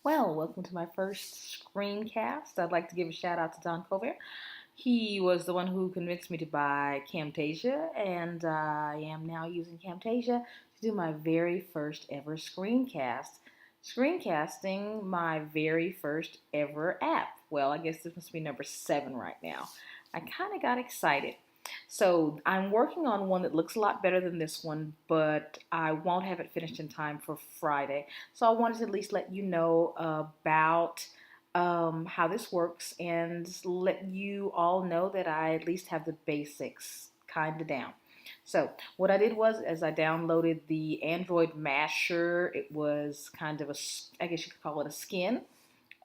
Well, welcome to my first screencast. I'd like to give a shout out to Don Colbert. He was the one who convinced me to buy Camtasia, and I am now using Camtasia to do my very first ever screencast. Screencasting my very first ever app. Well, I guess this must be number 7 right now. I kind of got excited. So I'm working on one that looks a lot better than this one, but I won't have it finished in time for Friday. So I wanted to at least let you know about how this works and let you all know that I at least have the basics kind of down. So what I did was, as I downloaded the Android Masher, it was kind of I guess you could call it a skin.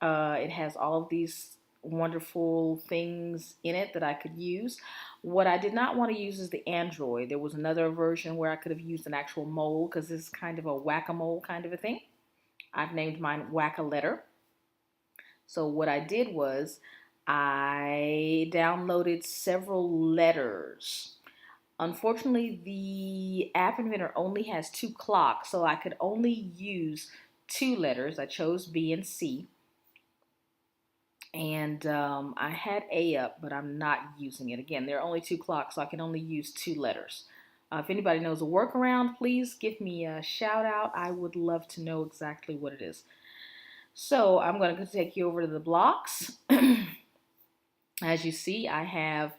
It has all of these wonderful things in it that I could use. What I did not want to use is the Android. There was another version where I could have used an actual mole because this is kind of a whack-a-mole kind of a thing. I've named mine WhackaLetter. So what I did was I downloaded several letters. Unfortunately, the App Inventor only has 2 clocks, so I could only use 2 letters. I chose B and C. And I had A up, but I'm not using it. Again, there are only 2 clocks, so I can only use 2 letters. If anybody knows a workaround, please give me a shout out. I would love to know exactly what it is. So I'm going to take you over to the blocks. As you see, I have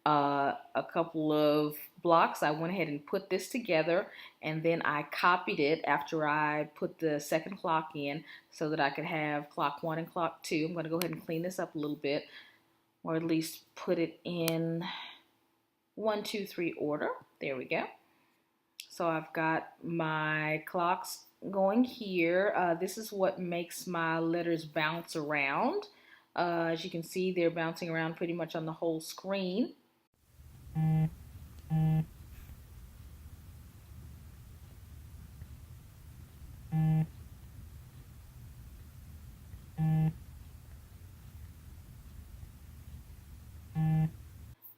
a couple of blocks. I went ahead and put this together, and then I copied it after I put the second clock in so that I could have clock 1 and clock 2. I'm going to go ahead and clean this up a little bit, or at least put it in 1, 2, 3 order. There we go. So I've got my clocks going here. This is what makes my letters bounce around. As you can see, they're bouncing around pretty much on the whole screen.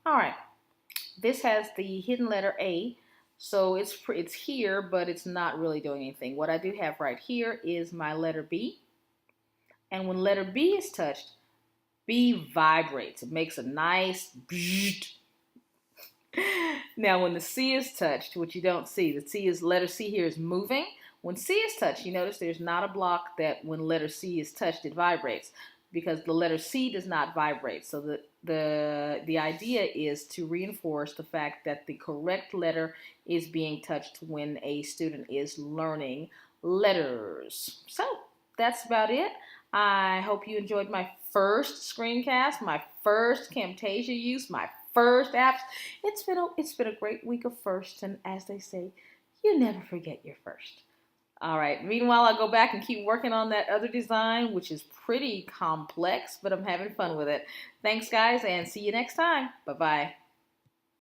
All right, this has the hidden letter A, so it's here, but it's not really doing anything. What I do have right here is my letter B, and when letter B is touched, B vibrates. It makes a nice bzzzt. Now, when the C is touched, which you don't see, letter C here is moving. When C is touched, you notice there's not a block that when letter C is touched, it vibrates, because the letter C does not vibrate. So the idea is to reinforce the fact that the correct letter is being touched when a student is learning letters. So that's about it. I hope you enjoyed my first screencast, my first Camtasia use, my first apps. It's been a great week of firsts, and as they say, you never forget your first. All right. Meanwhile, I'll go back and keep working on that other design, which is pretty complex, but I'm having fun with it. Thanks, guys, and see you next time. Bye-bye.